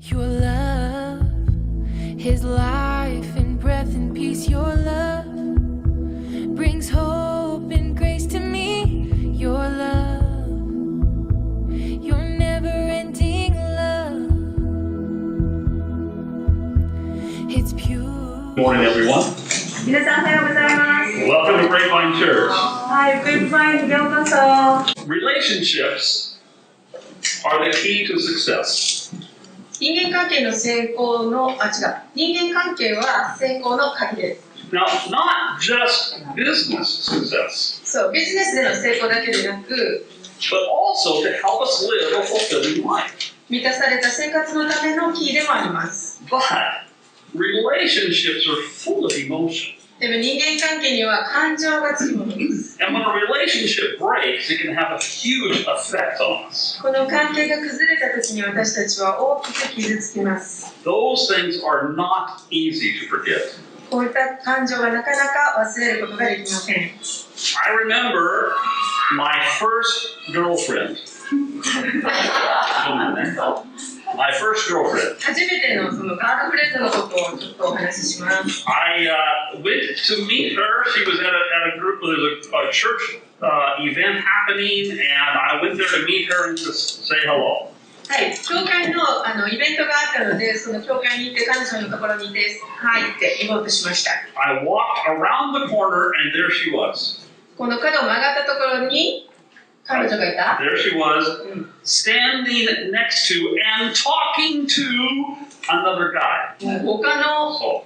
Your love, His life and breath and peace. Your love brings hope and grace to me. Your love, your never-ending love. It's pure. Good morning, everyone. 皆さんおはようございます。 Welcome to Grapevine Church. はい、グッドバインようこそ。 Relationships are the key to success. 人間関係の成功の、人間関係は成功の鍵です。Now, not just business success, そう、ビジネスでの成功だけでなく、 but also to help us live a fulfilling life. 満たされた生活のためのキーでもあります。But relationships are full of emotion. でも人間関係には感情がつきものです。 And when a relationship breaks, it can have a huge effect on us. この関係が崩れた時に私たちは大きく傷つきます。 Those things are not easy to forget. こういった感情はなかなか忘れることができません。 I remember my first girlfriend. My first girlfriend. 初めてのそのガールフレンドのことをちょっとお話しします。 I went to meet her. She was at a group. There was a church event happening, and I went there to meet her and to say hello. はい、教会のイベントがあったので、その教会に行って彼女のところに行って入って行こうとしました。 I walked around the corner, and there she was. この角を曲がったところに彼女がいた。 There she was, standing next to and talking to another guy. 他の So,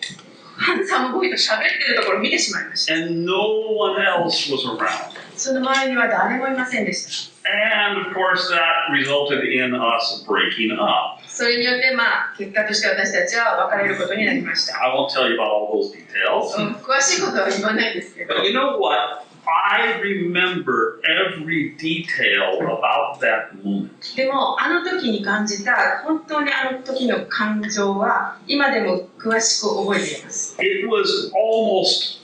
ハンサムボーイと喋ってるところを見てしまいました。 and no one else was around. その周りには誰もいませんでした。 And of course, that resulted in us breaking up. それによって結果として私たちは別れることになりました。 I won't tell you about all those details. 詳しいことは言わないですけど。 But you know what? I remember every detail about that moment. でもあの時に感じた本当にあの時の感情は今でも詳しく覚えています。 It was almost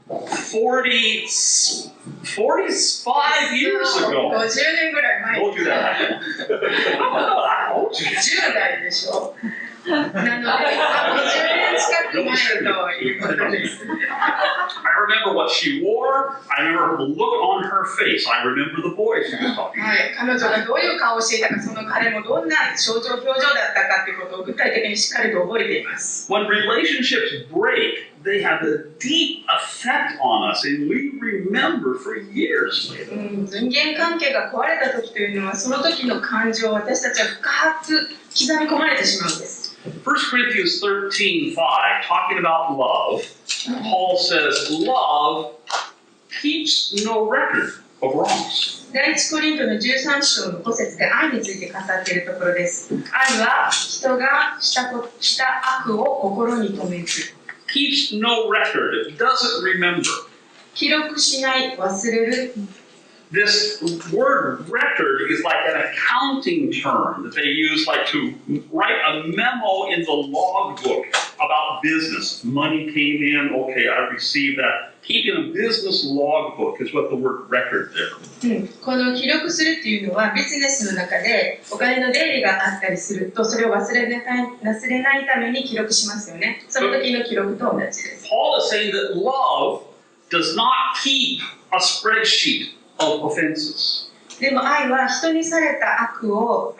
45 years ago. 50年ぐらい前 Told you that. I told you. 10代でしょ。なので、50年近く前ということです。 I remember what she wore. I remember the look on her face. I remember the boy she was talking to. はい、彼女がどういう顔をしていたか、その彼もどんな表情だったかということを具体的にしっかりと覚えています。 When relationships break, they have a deep effect on us, and we remember for years later. 人間関係が壊れた時というのは、その時の感情を私たちは深く刻み込まれてしまうんです。 1 Corinthians 13:5, talking about love, Paul says, love keeps no record of wrongs. 第一コリントの13章の5節で愛について語っているところです。愛は人がした悪を心に留めず。Keeps no record, it doesn't remember. 記録しない、忘れる。 This word record is like an accounting term that they use like to write a memo in the logbook about business. Money came in, okay, I received that. Keeping a business logbook is what the word record there. この記録するっていうのはビジネスの中でお金の出入りがあったりするとそれを忘れないために記録しますよね。その時の記録と同じです。 Paul is saying that love does not keep a spreadsheet of offenses. でも愛は人にされた悪の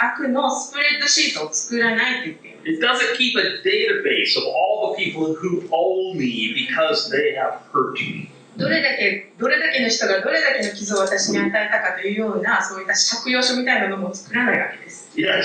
スプレッドシートを作らないと言っています。 It doesn't keep a database of all the people who owe me because they have hurt me. どれだけの人がどれだけの傷を私に与えたかというようなそういった借用書みたいなのも作らないわけです。 Yes,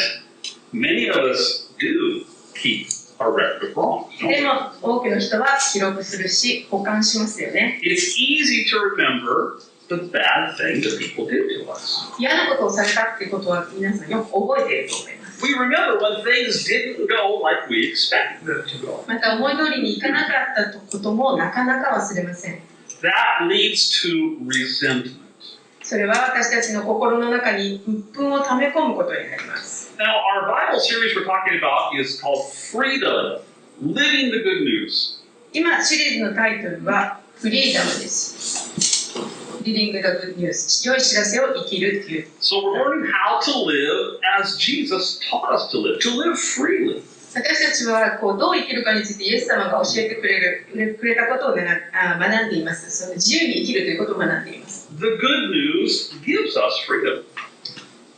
many of us do keep a record of wrongs. でも多くの人は記録するし保管しますよね。 It's easy to remember the bad things that people do to us. 嫌なことをされたっていうことは皆さんよく覚えていると思います。 We remember when things didn't go like we expected them to go. また思い通りにいかなかったこともなかなか忘れません。 That leads to resentment. それは私たちの心の中に鬱憤を溜め込むことになります。 Now, our Bible series we're talking about is called Freedom, Living the Good News. 今シリーズのタイトルはフリーダムです。自 Living the Good News 良い知らせを生きるっていう。 So we're learning how to live as Jesus taught us to live freely. 私たちはこうどう生きるかについてイエス様が教えてくれたことを学んでいます。その自由に生きるということを学んでいます。The good news gives us freedom.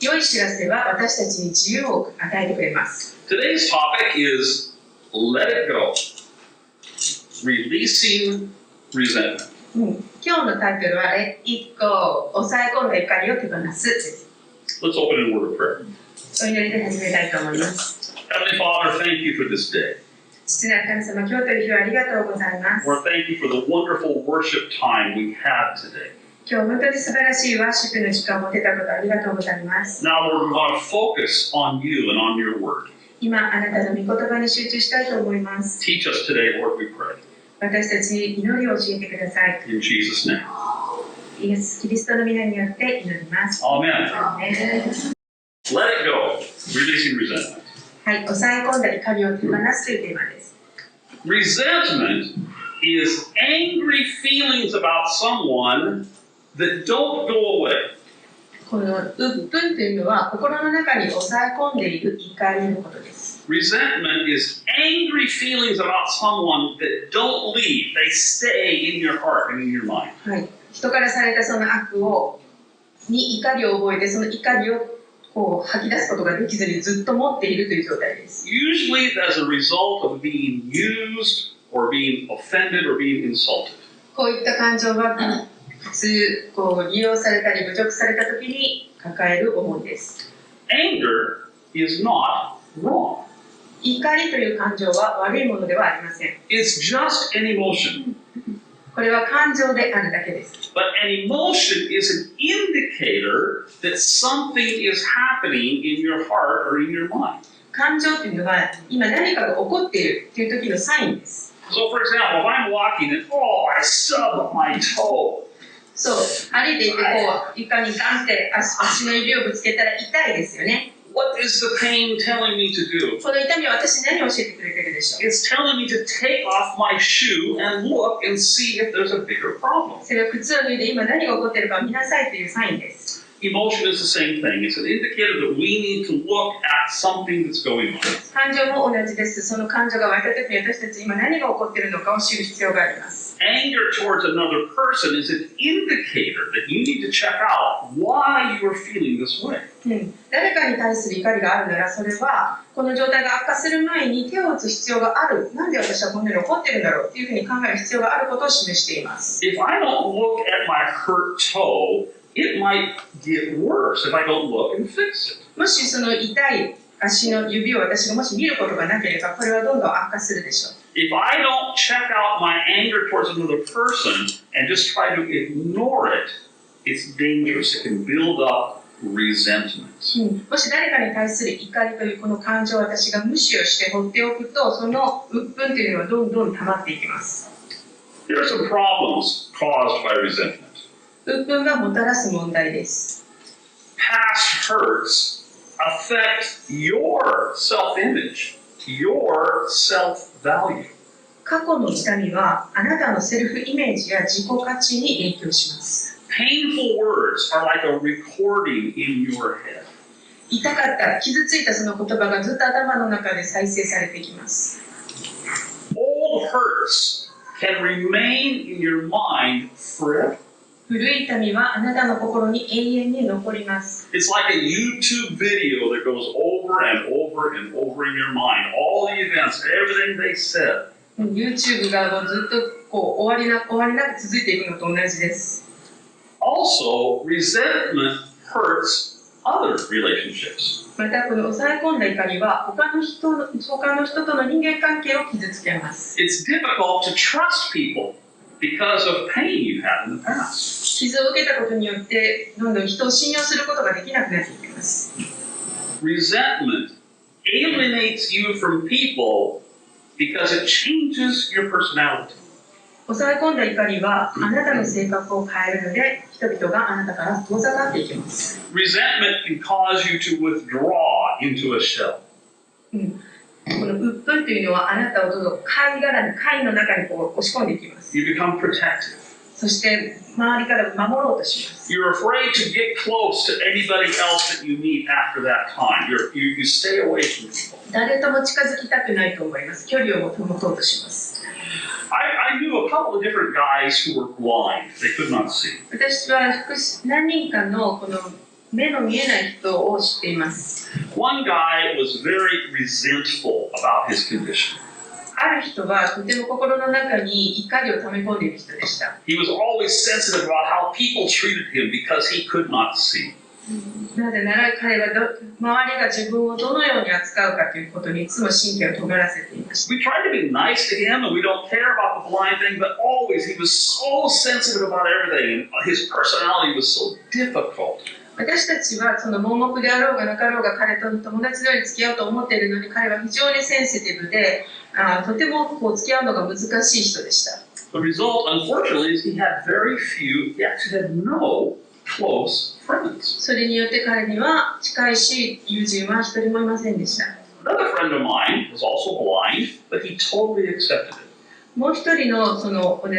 良い知らせは私たちに自由を与えてくれます。Today's topic is let it go. Releasing resentment. 今日のタイトルはLet It Go 抑え込んだ怒りを手放すです。 Let's open in a word of prayer. お祈りで始めたいと思います。 Heavenly Father, thank you for this day. 父なる神様、今日という日をありがとうございます。 Lord, thank you for the wonderful worship time we had today. 今日本当に素晴らしいワーシップの時間を持てたことありがとうございます。 Now, Lord, we want to focus on you and on your word. 今、あなたの御言葉に集中したいと思います。 Teach us today, Lord, we pray. 私たちに祈りを教えてください。 In Jesus' name. イエス・キリストの皆によって祈ります。 Amen. アーメン Let it go. Releasing resentment. はい、抑え込んだ怒りを手放すというテーマです。 Resentment is angry feelings about someone that don't go away. この鬱憤というのは心の中に抑え込んでいる怒りのことです。 Resentment is angry feelings about someone that don't leave. They stay in your heart and in your mind. はい、人からされたその悪に怒りを覚えて、その怒りをこう吐き出すことができずにずっと持っているという状態です。 Usually as a result of being used or being offended or being insulted. こういった感情は普通こう利用されたり侮辱された時に抱える思いです。 Anger is not wrong. 怒りという感情は悪いものではありません。 It's just an emotion. これは感情であるだけです。 But an emotion is an indicator that something is happening in your heart or in your mind. 感情というのは今何かが起こっているという時のサインです。 So for example, if I'm walking and I stub my toe. そう、歩いていてこう床にガンって足の指をぶつけたら痛いですよね。 What is the pain telling me to do? この痛みは私に何を教えてくれてるでしょう。 It's telling me to take off my shoe and look and see if there's a bigger problem. それは靴を脱いで今何が起こっているかを見なさいというサインです。 Emotion is the same thing. It's an indicator that we need to look at something that's going on. 感情も同じです。その感情が湧いた時に私たち今何が起こっているのかを知る必要があります。 Anger towards another person is an indicator that you need to check out why you are feeling this way. 誰かに対する怒りがあるならそれはこの状態が悪化する前に手を打つ必要がある。なんで私はこんなに怒ってるんだろうっていうふうに考える必要があることを示しています。 If I don't look at my hurt toe, it might get worse if I don't look and fix it. もしその痛い足の指を私がもし見ることがなければこれはどんどん悪化するでしょう。 If I don't check out my anger towards another person and just try to ignore it, it's dangerous. It can build up resentment. もし誰かに対する怒りというこの感情を私が無視をして放っておくとその鬱憤というのはどんどん溜まっていきます。 There are some problems caused by resentment. 鬱憤がもたらす問題です。 Past hurts affect your self-image, your self-value. 過去の痛みはあなたのセルフイメージや自己価値に影響します。 Painful words are like a recording in your head. 痛かった、傷ついたその言葉がずっと頭の中で再生されていきます。 Old hurts can remain in your mind forever. 古い痛みはあなたの心に永遠に残ります。 It's like a YouTube video that goes over and over and over in your mind. All the events, everything they said. YouTube がもうずっとこう終わりなく続いていくのと同じです。 Also, resentment hurts other relationships. またこの抑え込んだ怒りは他の人との人間関係を傷つけます。 It's difficult to trust people because of pain you've had in the past. 傷を受けたことによってどんどん人を信用することができなくなっていきます。 Resentment alienates you from people because it changes your personality. 抑え込んだ怒りはあなたの性格を変えるので人々があなたから遠ざかっていきます。 Resentment can cause you to withdraw into a shell. この鬱憤というのはあなたをどんどん貝の中にこう押し込んでいきます。You become protective. そして周りから守ろうとします。 You're afraid to get close to anybody else that you meet after that time. You stay away from people. 誰とも近づきたくないと思います。距離を保とうとします。 I knew a couple of different guys who were blind. They could not see. 私は何人かのこの目の見えない人を知っています。 One guy was very resentful about his condition. ある人はとても心の中に怒りを溜め込んでいる人でした。 He was always sensitive about how people treated him because he could not see. なぜなら彼は周りが自分をどのように扱うかということにいつも神経を尖らせていました。 We tried to be nice to him and we don't care about the blind thing, but always he was so sensitive about everything and his personality was so difficult. 私たちはその盲目であろうがなかろうが彼と友達のように付き合おうと思っているのに彼は非常にセンシティブでとても付き合うのが難しい人でした。 The result, unfortunately, is he had very few, he actually had no close friends. それによって彼には近いし友人は一人もいませんでした。 Another friend of mine was also blind, but he totally accepted it. もう一人のその同じ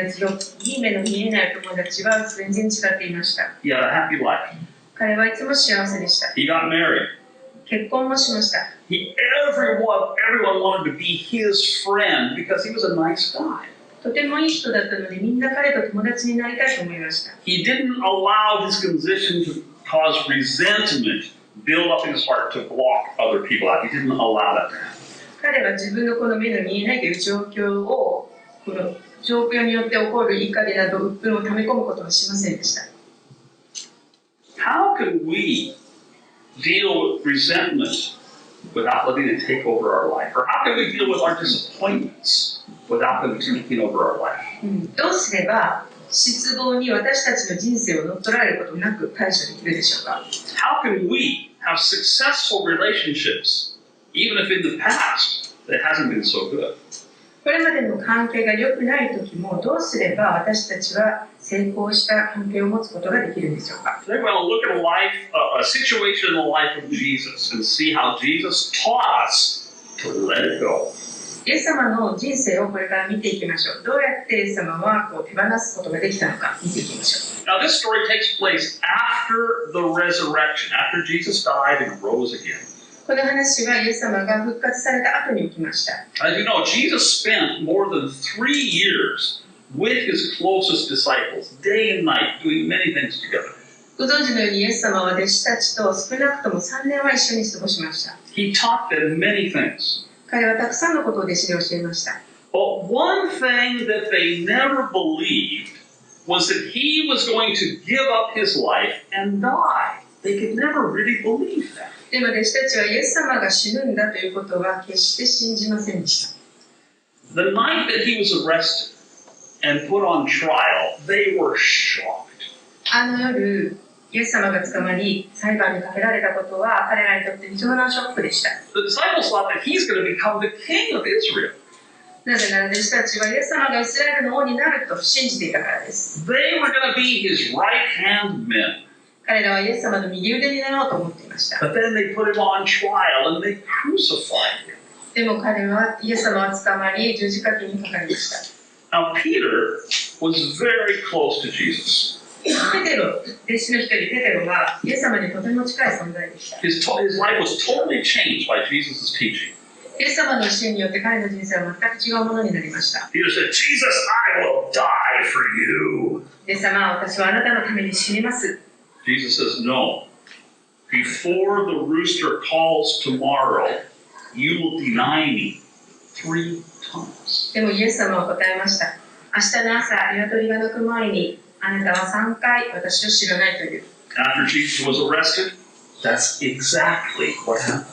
いい目の見えない友達は全然違っていました。 He had a happy life. 彼はいつも幸せでした。 He got married. 結婚もしました。 Everyone wanted to be his friend because he was a nice guy. とてもいい人だったのでみんな彼と友達になりたいと思いました。 He didn't allow his condition to cause resentment build up in his heart to block other people out. He didn't allow that to happen. 彼は自分のこの目の見えないという状況をこの状況によって起こる怒りなど鬱憤を溜め込むことはしませんでした。 How can we deal with resentment without letting it take over our life? Or how can we deal with our disappointments without them taking over our life? どうすれば失望に私たちの人生を乗っ取られることなく対処できるでしょうか。 How can we have successful relationships even if in the past it hasn't been so good? これまでの関係が良くない時もどうすれば私たちは成功した関係を持つことができるんでしょうか。 Today we're going to look at a situation in the life of Jesus and see how Jesus taught us to let it go. イエス様の人生をこれから見ていきましょう。どうやってイエス様は手放すことができたのか見ていきましょう。 Now this story takes place after the resurrection, after Jesus died and rose again. この話はイエス様が復活された後に起きました。 As you know, Jesus spent more than 3 years with his closest disciples, day and night, doing many things together. ご存知のようにイエス様は弟子たちと少なくとも3年は一緒に過ごしました。 He taught them many things. 彼はたくさんのことを弟子に教えました。 But one thing that they never believed was that he was going to give up his life and die. They could never really believe that. でも弟子たちはイエス様が死ぬんだということは決して信じませんでした。 The night that he was arrested and put on trial, they were shocked. あの夜、イエス様が捕まり、裁判にかけられたことは彼らにとって非常なショックでした。 The disciples thought that he's going to become the king of Israel. なぜなら弟子たちはイエス様がイスラエルの王になると信じていたからです。 They were going to be his right-hand men. 彼らはイエス様の右腕になろうと思っていました。 But then they put him on trial and they crucified him. でも彼はイエス様は捕まり十字架にかかりました。 Now Peter was very close to Jesus. ペテロ、弟子の一人ペテロはイエス様にとても近い存在でした。 His life was totally changed by Jesus' teaching. イエス様の教えによって彼の人生は全く違うものになりました。 Peter said, Jesus, I will die for you. イエス様は私はあなたのために死にます。 Jesus says, no. Before the rooster calls tomorrow, you will deny me 3 times. でもイエス様は答えました。明日の朝、鶏が鳴く前にあなたは3回私を知らないという。 After Jesus was arrested, that's exactly what happened.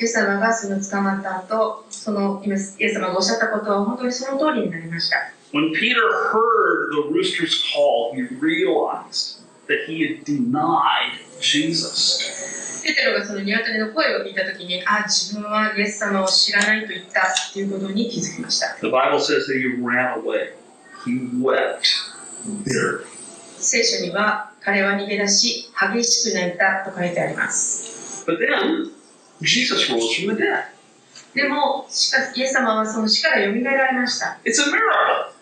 イエス様がその捕まった後、そのイエス様がおっしゃったことは本当にその通りになりました。 When Peter heard the rooster's call, he realized that he had denied Jesus. ペテロがその鶏の声を聞いたときに、自分はイエス様を知らないと言ったということに気づきました。 The Bible says that he ran away. He wept bitterly. 聖書には彼は逃げ出し、激しく泣いたと書いてあります。 But then, Jesus rose from the dead. でも、イエス様はその死からよみがえられました。It's a miracle.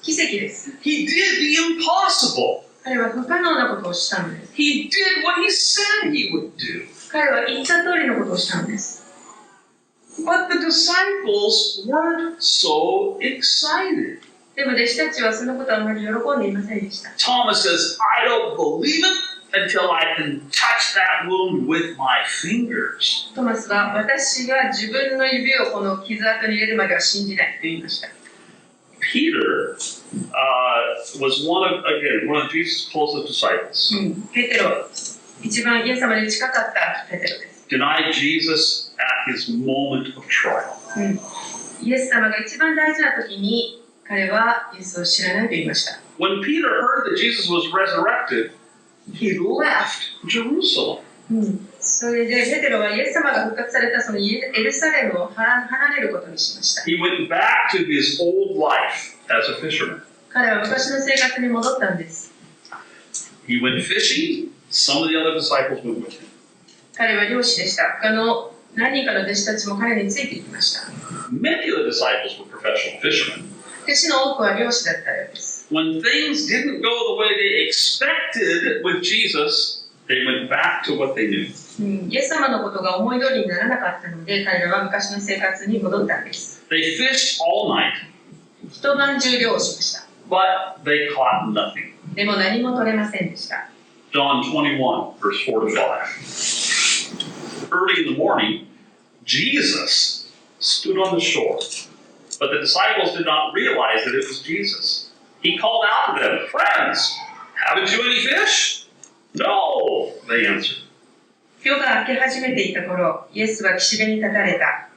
奇跡です。He did the impossible. 彼は不可能なことをしたのです。He did what he said he would do. 彼は言った通りのことをしたのです。But the disciples weren't so excited. でも弟子たちはそのことをあまり喜んでいませんでした。Thomas says, I don't believe it until I can touch that wound with my fingers. トマスは私が自分の指をこの傷跡に入れるまでは信じないと言いました。Peter was one of Jesus' closest disciples. ペテロ、一番イエス様に近かったペテロです。Denied Jesus at his moment of trial. イエス様が一番大事な時に彼はイエスを知らないと言いました。When Peter heard that Jesus was resurrected, he left Jerusalem. それでペテロはイエス様が復活されたそのエルサレムを離れることにしました。He went back to his old life as a fisherman. 彼は昔の生活に戻ったんです。He went fishing. Some of the other disciples went with him. 彼は漁師でした。他の何人かの弟子たちも彼についていきました。Many of the disciples were professional fishermen. 弟子の多くは漁師だったようです。When things didn't go the way they expected with Jesus, they went back to what they knew. イエス様のことが思い通りにならなかったので、彼らは昔の生活に戻ったんです。They fished all night, 一晩中漁をしました。but they caught nothing. でも何も取れませんでした。John 21, verse 4 to 5. Early in the morning, Jesus stood on the shore, but the disciples did not realize that it was Jesus. He called out to them, Friends, haven't you any fish? No, they answered. 夜が明け始めていた頃、イエスは岸辺に立たれた。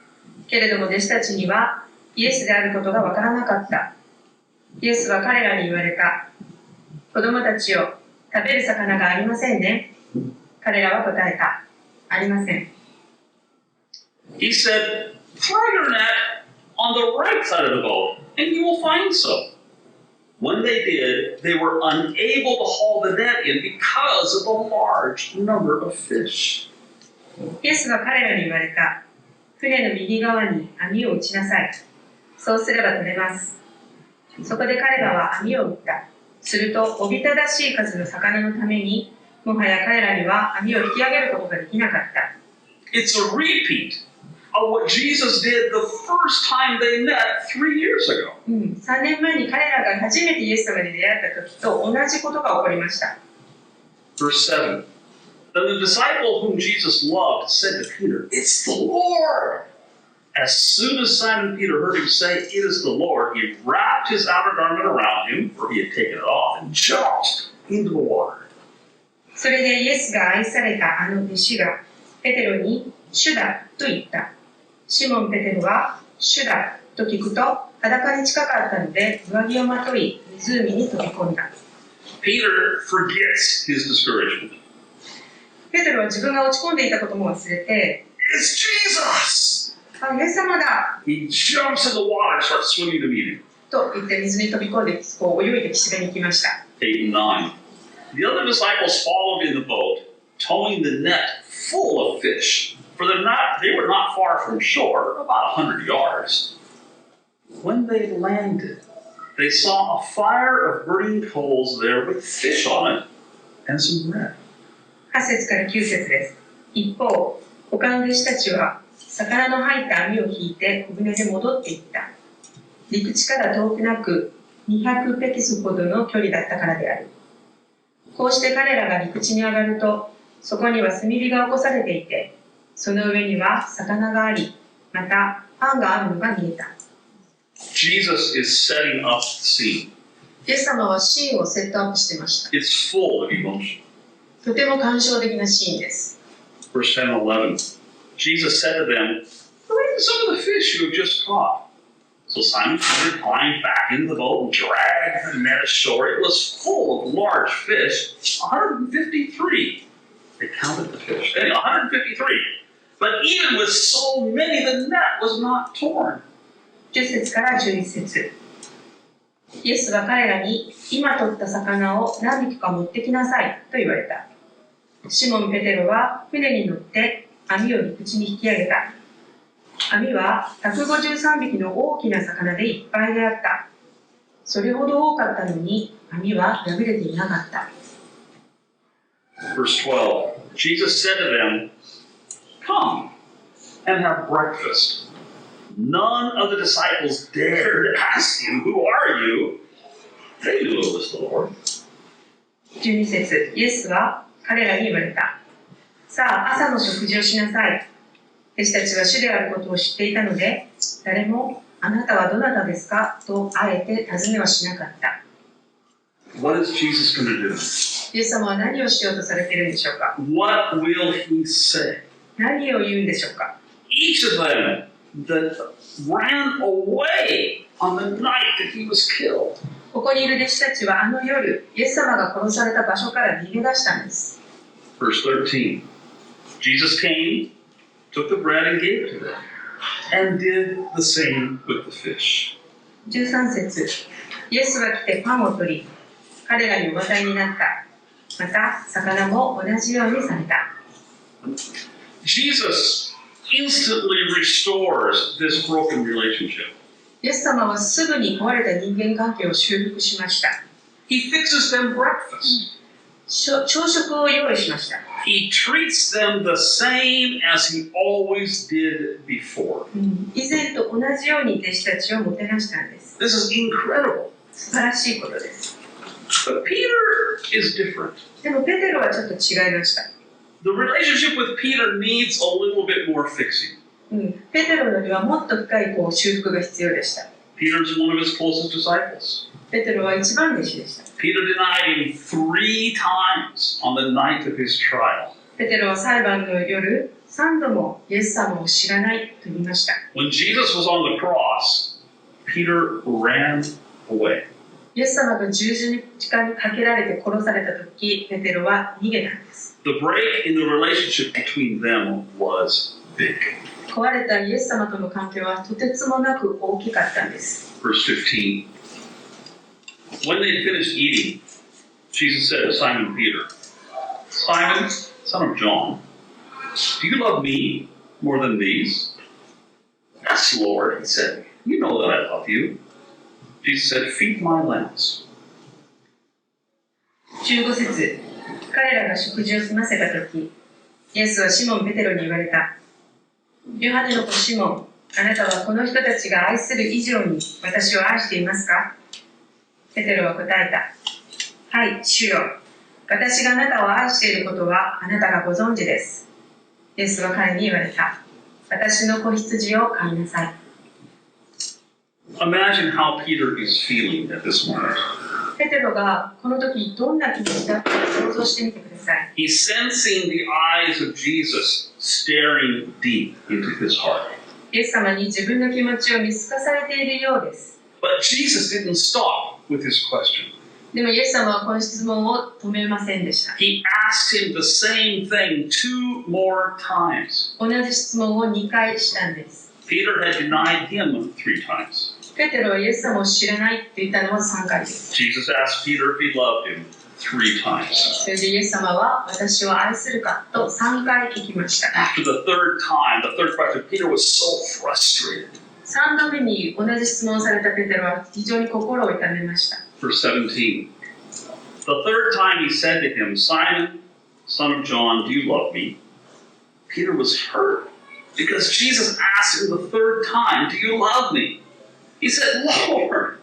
けれども弟子たちにはイエスであることがわからなかった。イエスは彼らに言われた。子供たちよ、食べる魚がありませんね。彼らは答えた。ありません。He said, Throw your net on the right side of the boat, and you will find some. When they did, they were unable to haul the net in because of the large number of fish. イエスは彼らに言われた。船の右側に網を打ちなさい。そうすれば取れます。そこで彼らは網を打った。すると、おびただしい数の魚のために、もはや彼らには網を引き上げることができなかった。It's a repeat of what Jesus did the first time they met 3 years ago. 3年前に彼らが初めてイエス様に出会った時と同じことが起こりました。Verse 7. Then the disciple whom Jesus loved said to Peter, It's the Lord! As soon as Simon Peter heard him say, It is the Lord, he wrapped his outer garment around him, for he had taken it off, and jumped into the water. それでイエスが愛されたあの弟子がペテロに主だと言った。シモン・ペテロは主だと聞くと裸に近かったので上着をまとい湖に飛び込んだ。Peter forgets his discouragement. ペテロは自分が落ち込んでいたことも忘れて、It's Jesus! イエス様だ He jumps in the water and starts swimming to meet him. と言って水に飛び込んでこう泳いで岸辺に行きました。8 and 9. The other disciples followed in the boat, towing the net full of fish, for they were not far from shore, about 100 yards. When they landed, they saw a fire of burning coals there with fish on it and some bread. 8節から9節です。一方、他の弟子たちは魚の入った網を引いて小舟で戻っていった。陸地から遠くなく200ペキスほどの距離だったからである。こうして彼らが陸地に上がると、そこには炭火が起こされていて、その上には魚があり、またパンがあるのが見えた。Jesus is setting up the scene. イエス様はシーンをセットアップしていました。It's full of emotion. とても感傷的なシーンです。Verse 10 and 11. Jesus said to them, Bring some of the fish you have just caught. So Simon Peter climbed back into the boat and dragged the net ashore. It was full of large fish, 153. They counted the fish. Anyway, 153. But even with so many, the net was not torn. 10節から11節。イエスは彼らに、今取った魚を何匹か持ってきなさいと言われた。シモン・ペテロは船に乗って網を陸地に引き上げた。網は153匹の大きな魚でいっぱいであった。それほど多かったのに網は破れていなかった。Verse 12, Jesus said to them, Come and have breakfast. None of the disciples dared ask him, Who are you? They knew it was the Lord. 12節、イエスは彼らに言われた。さあ、朝の食事をしなさい。弟子たちは主であることを知っていたので、誰もあなたはどなたですかとあえて尋ねはしなかった。What is Jesus going to do? イエス様は何をしようとされているんでしょうか。 What will he say? 何を言うんでしょうか。 Each of them that ran away on the night that he was killed. ここにいる弟子たちはあの夜、イエス様が殺された場所から逃げ出したんです。Verse 13, Jesus came, took the bread and gave it to them, and did the same with the fish. 13節、イエスは来てパンを取り、彼らにお与えになった。また、魚も同じようにされた。Jesus instantly restores this broken relationship. イエス様はすぐに壊れた人間関係を修復しました。He fixes them breakfast. 朝食を用意しました。He treats them the same as he always did before. 以前と同じように弟子たちをもてなしたんです。 This is incredible. 素晴らしいことです。But Peter is different. でもペテロはちょっと違いました。The relationship with Peter needs a little bit more fixing. ペテロよりはもっと深い修復が必要でした。 Peter's one of his closest disciples. ペテロは一番弟子でした。Peter denied him 3 times on the night of his trial. ペテロは裁判の夜、3度もイエス様を知らないと言いました。When Jesus was on the cross, Peter ran away. イエス様が十字架にかけられて殺されたとき、ペテロは逃げたんです。The break in the relationship between them was big. 壊れたイエス様との関係はとてつもなく大きかったんです。Verse 15. When they had finished eating, Jesus said to Simon Peter, Simon, son of John, do you love me more than these? Yes, Lord, he said. You know that I love you. Jesus said, Feed my lambs. 15節、彼らが食事を済ませたとき、イエスはシモン・ペテロに言われた。ヨハネの子シモン、あなたはこの人たちが愛する以上に私を愛していますか？ペテロは答えた。はい、主よ。私があなたを愛していることはあなたがご存知です。イエスは彼に言われた。私の子羊を飼いなさい。Imagine how Peter is feeling at this moment. ペテロがこの時どんな気持ちだったか想像してみてください。He's sensing the eyes of Jesus staring deep into his heart. イエス様に自分の気持ちを見透かされているようです。But Jesus didn't stop with his question. でもイエス様はこの質問を止めませんでした。He asked him the same thing 2 more times. 同じ質問を2回したんです。Peter had denied him 3 times. ペテロはイエス様を知らないって言ったのは3回です。Jesus asked Peter if he loved him 3 times. それでイエス様は私を愛するかと3回聞きました。After the third time, the third question, Peter was so frustrated. 3度目に同じ質問をされたペテロは非常に心を痛めました。Verse 17. The third time he said to him, Simon, son of John, do you love me? Peter was hurt because Jesus asked him the third time, do you love me? He said, Lord,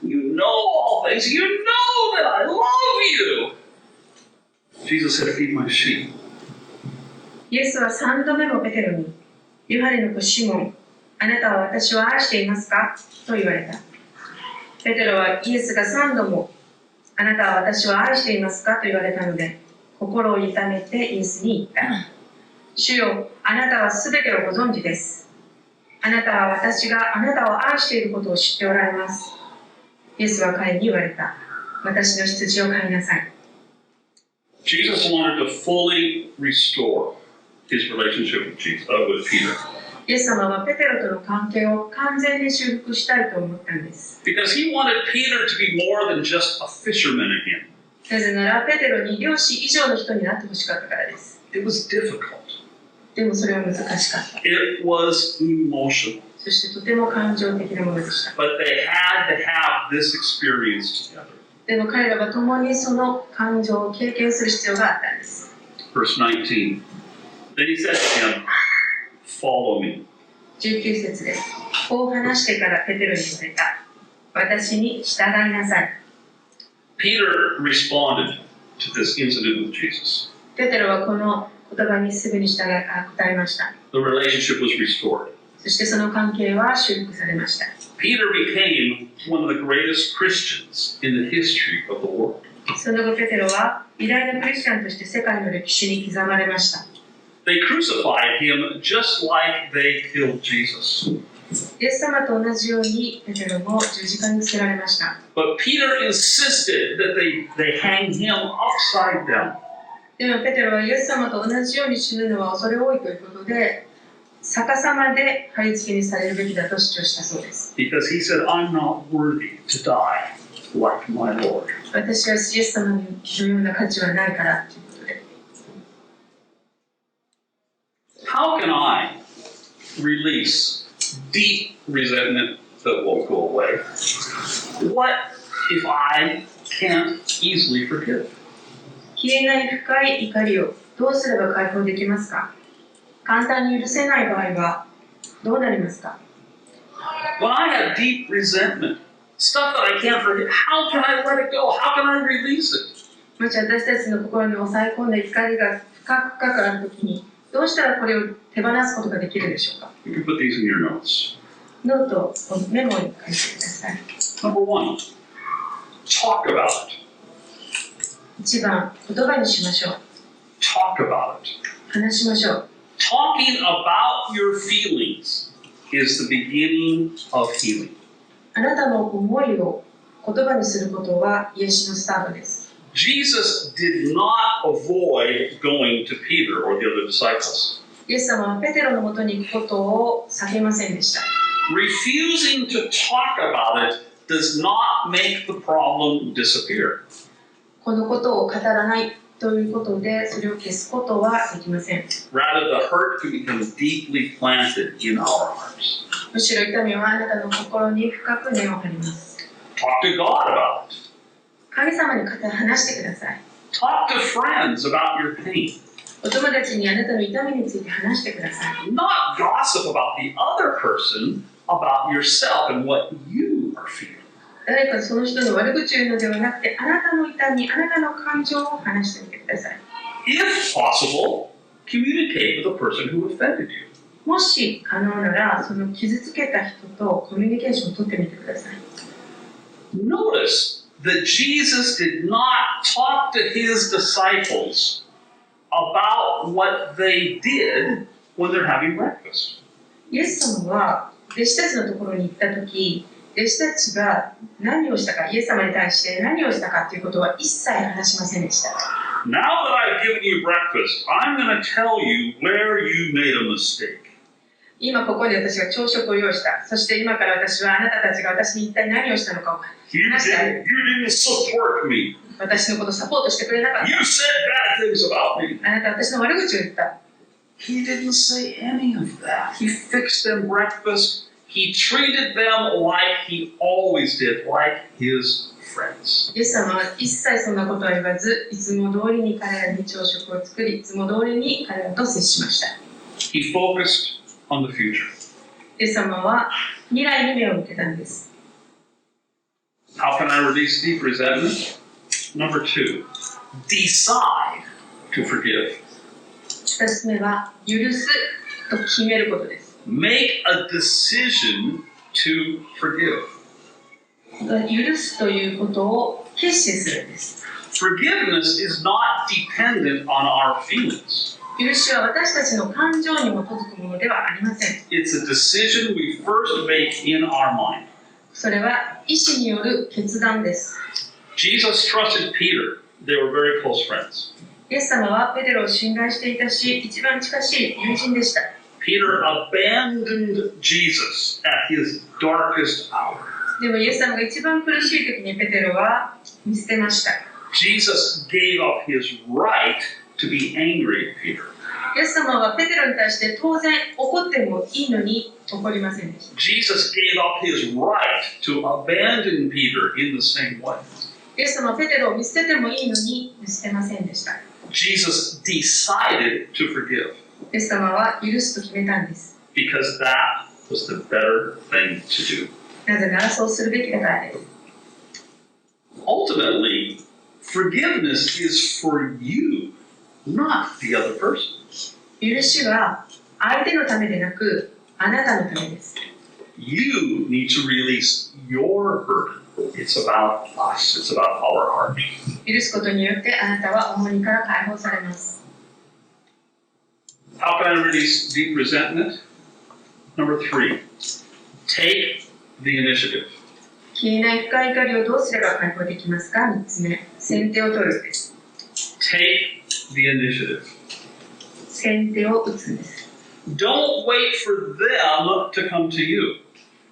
you know all things. You know that I love you. Jesus said, feed my sheep. イエスは3度目もペテロに、ヨハネの子シモン、あなたは私を愛していますかと言われた。ペテロはイエスが3度も、あなたは私を愛していますかと言われたので、心を痛めてイエスに言った。主よ、あなたはすべてをご存知です。あなたは私があなたを愛していることを知っておられます。イエスは彼に言われた。私の羊を飼いなさい。Jesus wanted to fully restore his relationship with Peter. イエス様はペテロとの関係を完全に修復したいと思ったんです。Because he wanted Peter to be more than just a fisherman again. なぜならペテロに漁師以上の人になってほしかったからです。It was difficult. でもそれは難しかった。It was emotional. そしてとても感情的なものでした。But they had to have this experience together. でも彼らは共にその感情を経験する必要があったんです。Verse 19. Then he said to him, Follow me. 19節です。こう話してからペテロに言われた。私に従いなさい。Peter responded to this incident with Jesus. ペテロはこの言葉にすぐに答えました。The relationship was restored. そしてその関係は修復されました。Peter became one of the greatest Christians in the history of the world. その後ペテロは偉大なクリスチャンとして世界の歴史に刻まれました。They crucified him just like they killed Jesus. イエス様と同じようにペテロも十字架につけられました。But Peter insisted that they hang him upside down. でもペテロはイエス様と同じように死ぬのは恐れ多いということで、逆さまで貼り付けにされるべきだと主張したそうです。Because he said, I'm not worthy to die like my Lord. 私はイエス様のような価値はないからということで。How can I release deep resentment that won't go away? What if I can't easily forgive? 消えない深い怒りをどうすれば解放できますか？簡単に許せない場合はどうなりますか？ When I have deep resentment, stuff that I can't forget, how can I let it go? How can I release it? もし私たちの心に抑え込んだ怒りが深くあるときに、どうしたらこれを手放すことができるでしょうか？ You can put these in your notes. ノート、メモに書いてください。Number one, talk about it. 1番、言葉にしましょう。Talk about it. 話しましょう。Talking about your feelings is the beginning of healing. あなたの思いを言葉にすることは癒しのスタートです。Jesus did not avoid going to Peter or the other disciples. イエス様はペテロのもとに行くことを避けませんでした。Refusing to talk about it does not make the problem disappear. このことを語らないということで、それを消すことはできません。Rather, the hurt can become deeply planted in our hearts. むしろ痛みはあなたの心に深く根を張ります。Talk to God about it. 神様に話してください。Talk to friends about your pain. お友達にあなたの痛みについて話してください。Not gossip about the other person, about yourself and what you are feeling. 誰かその人の悪口を言うのではなくて、あなたの痛み、あなたの感情を話してみてください。If possible, communicate with the person who offended you. もし可能なら、その傷つけた人とコミュニケーションを取ってみてください。Notice that Jesus did not talk to his disciples about what they did when they're having breakfast. イエス様は弟子たちのところに行ったとき、弟子たちが何をしたか、イエス様に対して何をしたかということは一切話しませんでした。Now that I've given you breakfast, I'm going to tell you where you made a mistake. 今ここで私が朝食を用意した。そして今から私はあなたたちが私に一体何をしたのかを話してあげる。You didn't support me. 私のことをサポートしてくれなかった。You said bad things about me. あなたは私の悪口を言った。He didn't say any of that. He fixed them breakfast. He treated them like he always did, like his friends. イエス様は一切そんなことは言わず、いつも通りに彼らに朝食を作り、いつも通りに彼らと接しました。He focused on the future. イエス様は未来に目を向けたんです。How can I release deep resentment? Number two, decide to forgive. 2つ目は、許すと決めることです。Make a decision to forgive. 許すということを決心するんです。Forgiveness is not dependent on our feelings. 許しは私たちの感情に基づくものではありません。It's a decision we first make in our mind. それは意志による決断です。Jesus trusted Peter. They were very close friends. イエス様はペテロを信頼していたし、一番近しい友人でした。Peter abandoned Jesus at his darkest hour. でもイエス様が一番苦しい時にペテロは見捨てました。Jesus gave up his right to be angry at Peter. イエス様はペテロに対して当然怒ってもいいのに怒りませんでした。 Jesus gave up his right to abandon Peter in the same way. イエス様はペテロを見捨ててもいいのに見捨てませんでした。 Jesus decided to forgive イエス様は許すと決めたんです。 because that was the better thing to do. なぜならそうするべきだからです。 Ultimately, forgiveness is for you, not the other person. 許しは相手のためでなくあなたのためです。 You need to release your burden. It's about us. It's about our heart. 許すことによってあなたは重荷から解放されます。 How can I release deep resentment? Number 3, take the initiative. 消えない深い怒りをどうすれば解放できますか。3つ目、先手を取るです。 Take the initiative. 先手を打つんです。 Don't wait for them to come to you.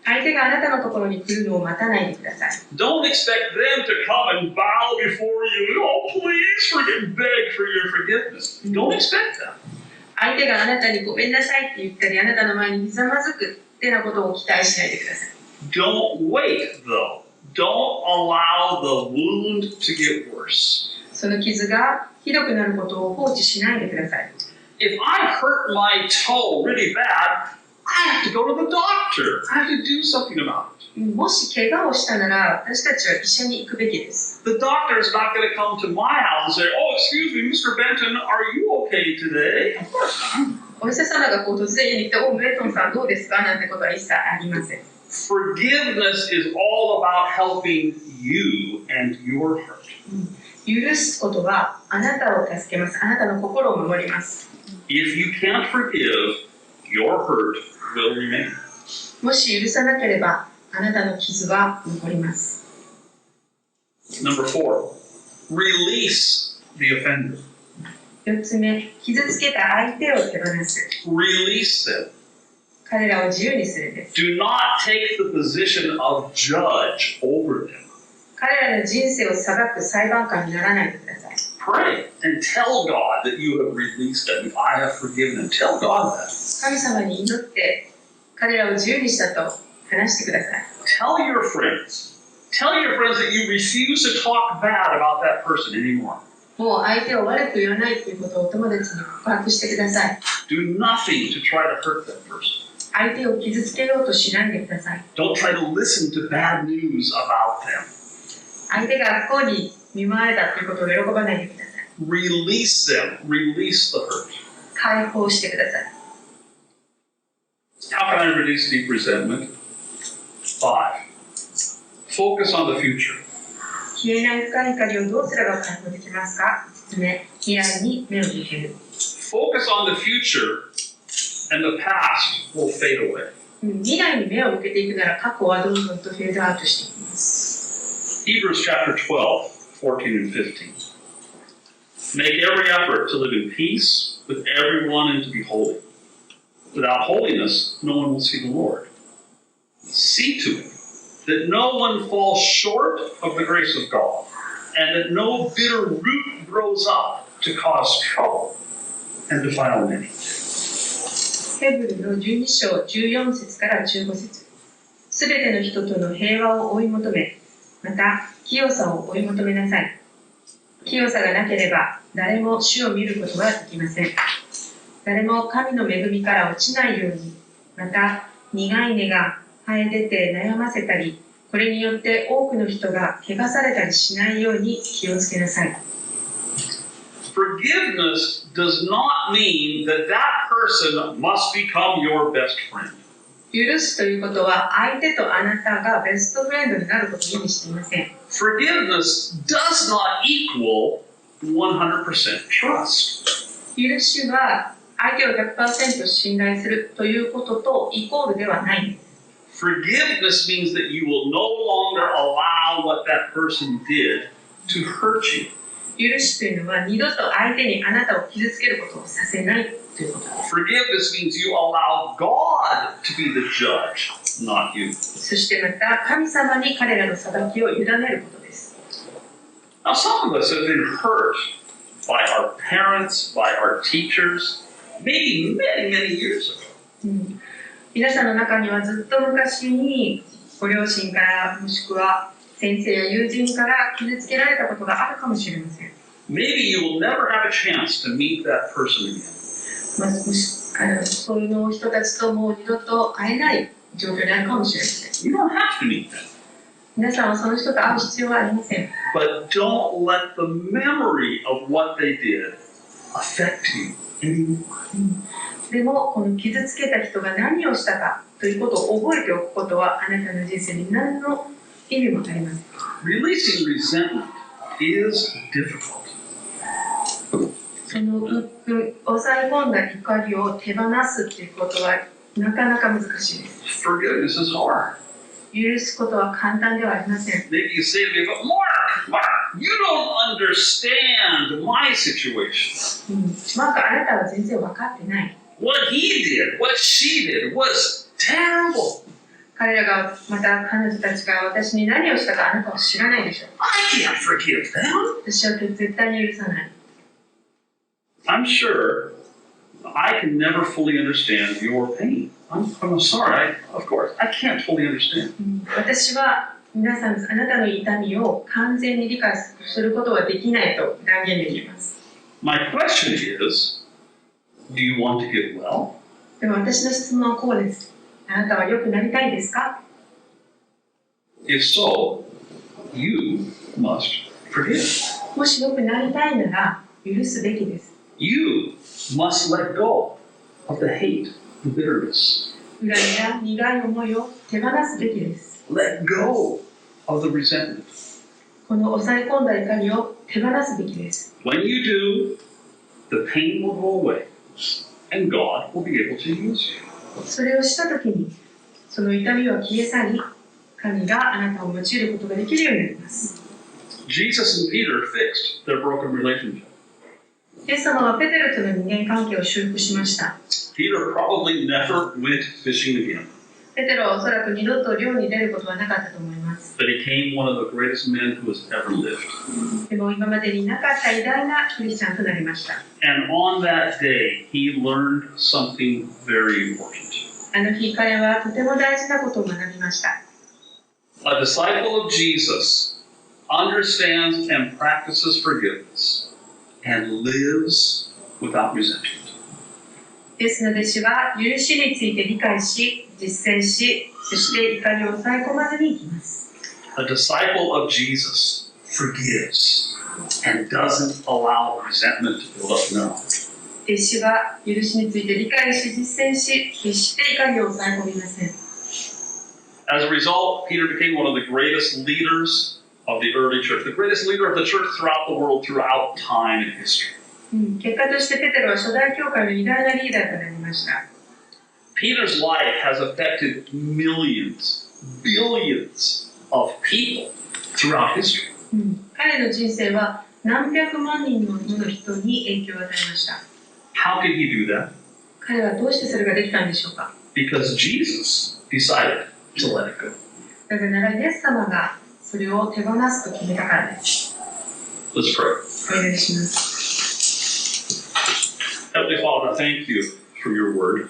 相手があなたのところに来るのを待たないでください。 Don't expect them to come and bow before you. Oh, please forgive, beg for your forgiveness. Don't expect that. 相手があなたにごめんなさいって言ったり、あなたの前にひざまずくってなことを期待しないでください。 Don't wait, though. Don't allow the wound to get worse. その傷がひどくなることを放置しないでください。 If I hurt my toe really bad, I have to go to the doctor. I have to do something about it. もし怪我をしたなら、私たちは医者に行くべきです。 The doctor is not going to come to my house and say, "Oh, excuse me, Mr. Benton, are you okay today?" Of course not. お医者様が突然家に来て、おベントンさんどうですかなんてことは一切ありません。 Forgiveness is all about helping you and your heart. 許すことはあなたを助けます。あなたの心を守ります。 If you can't forgive, your hurt will remain. もし許さなければ、あなたの傷は残ります。 Number 4, release the offender. 4つ目、傷つけた相手を手放す。 Release them. 彼らを自由にするです。 Do not take the position of judge over them. 彼らの人生を裁く裁判官にならないでください。 Pray and tell God that you have released them. I have forgiven them. Tell God that. 神様に祈って彼らを自由にしたと話してください。 Tell your friends. Tell your friends that you refuse to talk bad about that person anymore. もう相手を悪く言わないということをお友達に告白してください。 Do nothing to try to hurt that person. 相手を傷つけようとしないでください。 Don't try to listen to bad news about them. 相手が不幸に見舞われたということを喜ばないでください。 Release them. Release the hurt. 解放してください。 How can I release deep resentment? 5. Focus on the future. 消えない深い怒りをどうすれば解放できますか。5つ目、未来に目を向ける。 Focus on the future, and the past will fade away. 未来に目を向けていくなら過去はどんどんとフェードアウトしていきます。 Hebrews chapter 12, 14 and 15. Make every effort to live in peace with everyone and to be holy. Without holiness, no one will see the Lord. See to it that no one falls short of the grace of God, and that no bitter root grows up to cause trouble and defile many. ヘブルの12章14節から15節。すべての人との平和を追い求め、また清さを追い求めなさい。清さがなければ誰も主を見ることはできません。誰も神の恵みから落ちないように、また苦い根が生え出て悩ませたり、これによって多くの人が怪我されたりしないように気をつけなさい。Forgiveness does not mean that that person must become your best friend. 許すということは相手とあなたがベストフレンドになることを意味していません。Forgiveness does not equal 100% trust. 許しは相手を 100% 信頼するということとイコールではないんです。Forgiveness means that you will no longer allow what that person did to hurt you. 許しというのは二度と相手にあなたを傷つけることをさせないということです。Forgiveness means you allow God to be the judge, not you. そしてまた神様に彼らの裁きを委ねることです。Now, some of us have been hurt by our parents, by our teachers, maybe many, many years ago. 皆さんの中にはずっと昔にご両親からもしくは先生や友人から傷つけられたことがあるかもしれません。Maybe you will never have a chance to meet that person again. そういう人たちともう二度と会えない状況にあるかもしれません。You don't have to meet them. 皆さんはその人と会う必要はありません。But don't let the memory of what they did affect you anymore. でもこの傷つけた人が何をしたかということを覚えておくことはあなたの人生に何の意味もありません。Releasing resentment is difficult. その抑え込んだ怒りを手放すということはなかなか難しいです。Forgiveness is hard. 許すことは簡単ではありません。 Maybe you say to me, but Mark, you don't understand my situation. マーク、あなたは全然分かってない。What he did, what she did was terrible. 彼らがまた彼女たちが私に何をしたかあなたは知らないでしょう。I can't forgive them. 私は絶対に許さない。I'm sure I can never fully understand your pain. I'm sorry, of course, I can't fully understand. 私は皆さん、あなたの痛みを完全に理解することはできないと断言できます。My question is, do you want to get well? でも私の質問はこうです。あなたは良くなりたいですか？ If so, you must forgive. もし良くなりたいなら許すべきです。You must let go of the hate, the bitterness. 恨みや苦い思いを手放すべきです。Let go of the resentment. この抑え込んだ怒りを手放すべきです。When you do, the pain will go away, and God will be able to use you. それをしたときに、その痛みは消え去り、神があなたを用いることができるようになります。Jesus and Peter fixed their broken relationship. イエス様はペテロとの人間関係を修復しました。Peter probably never went fishing again, ペテロはおそらく二度と漁に出ることはなかったと思います。but he became one of the greatest men who has ever lived. でも今までになかった偉大なクリスチャンとなりました。And on that day, he learned something very important. あの日彼はとても大事なことを学びました。A disciple of Jesus understands and practices forgiveness and lives without resentment. イエスの弟子は許しについて理解し、実践し、そして怒りを抑え込まずにいきます。A disciple of Jesus forgives and doesn't allow resentment to build up. No. 弟子は許しについて理解し、実践し、決して怒りを抑え込みません。As a result, Peter became one of the greatest leaders of the early church, the greatest leader of the church throughout the world, throughout time and history. 結果としてペテロは初代教会の偉大なリーダーとなりました。Peter's life has affected millions, billions of people throughout history. 彼の人生は何百万人もの人に影響を与えました。How could he do that? 彼はどうしてそれができたんでしょうか？ Because Jesus decided to let it go. なぜならイエス様がそれを手放すと決めたからです。Let's pray. お願いします。Heavenly Father, thank you for your word.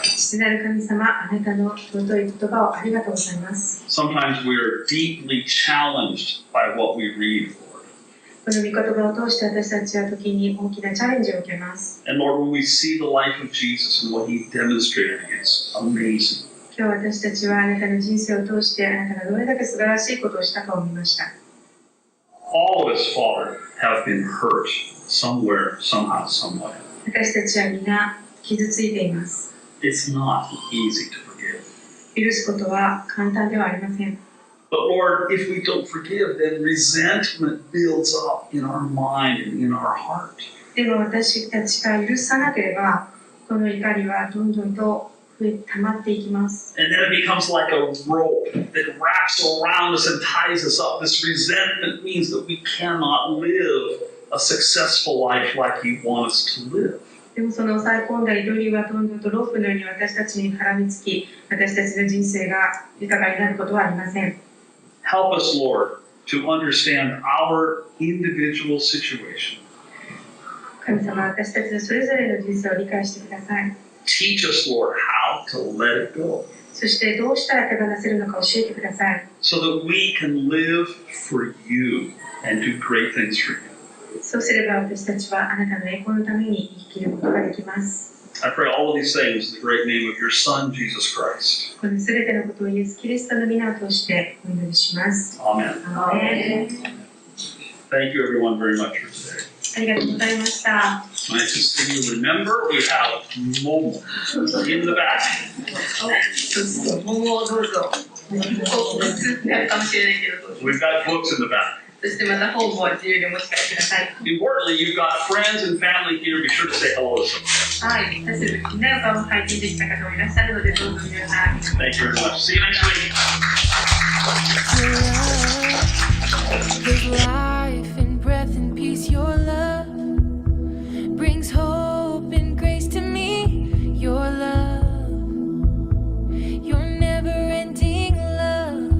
父なる神様、あなたの尊い言葉をありがとうございます。Sometimes we are deeply challenged by what we read, Lord. この御言葉を通して私たちは時に大きなチャレンジを受けます。And Lord, when we see the life of Jesus and what he demonstrated, it's amazing. 今日私たちはあなたの人生を通してあなたがどれだけ素晴らしいことをしたかを見ました。All of us, Father, have been hurt somewhere, somehow, someway. 私たちは皆傷ついています。It's not easy to forgive. 許すことは簡単ではありません。But Lord, if we don't forgive, then resentment builds up in our mind and in our heart. でも私たちが許さなければ、この怒りはどんどんと溜まっていきます。And then it becomes like a rope that wraps around us and ties us up. This resentment means that we cannot live a successful life like you want us to live. でもその抑え込んだ怒りはどんどんとロープのように私たちに絡みつき、私たちの人生が豊かになることはありません。Help us, Lord, to understand our individual situation. 神様は私たちのそれぞれの人生を理解してください。 Teach us, Lord, how to let it go そしてどうしたら手放せるのか教えてください。 so that we can live for you and do great things for you. そうすれば私たちはあなたの栄光のために生きることができます。 I pray all of these things in the great name of your Son, Jesus Christ. このすべてのことをイエス・キリストの皆を通してお祈りします。 Amen. アーメン。 Thank you, everyone, very much for today. ありがとうございました。 Nice to see you. Remember, we have Momo in the back. 桃をどうぞ。普通になるかもしれないけど、どうぞ。 We've got books in the back. そしてまた本も自由にお持ち帰りください。 Importantly, you've got friends and family here. Be sure to say hello to them. はい、私たちみんなの顔を拝見できた方もいらっしゃるので、どうぞ皆さん。 Thank you very much. See you next week. His life and breath and peace, your love brings hope and grace to me. Your love, your never-ending love.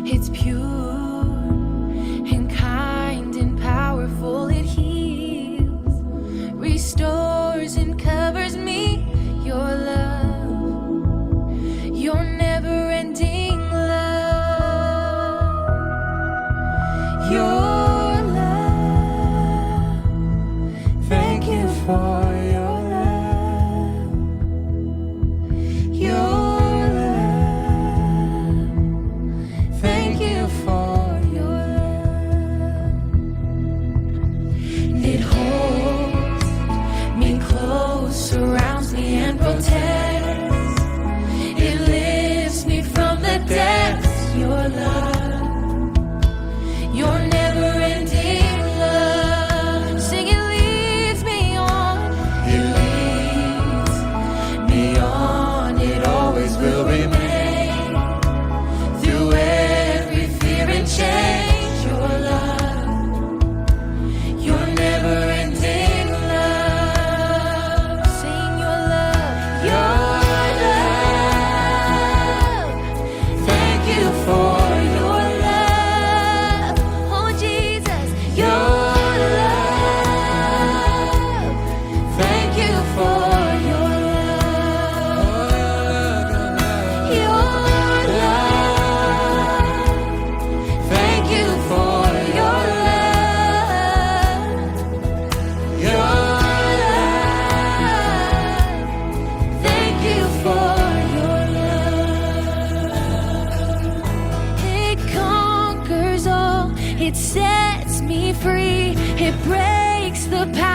It's pure and kind and powerful. It heals, restores and covers me. Your love, your never-ending love. Your love. Thank you for your love. Your love. Thank you for your love. And it holds me close, surrounds me and protects. It lifts me from the depths. Your love, your never-ending love. Sing, it leads me on. It leads me on. It always will remain through every fear and change. Your love, your never-ending love. Sing your love, your love. Thank you for your love. Oh Jesus, your love. Thank you for your love. Your love. Thank you for your love. Your love. Thank you for your love. It conquers all. It sets me free. It breaks the power.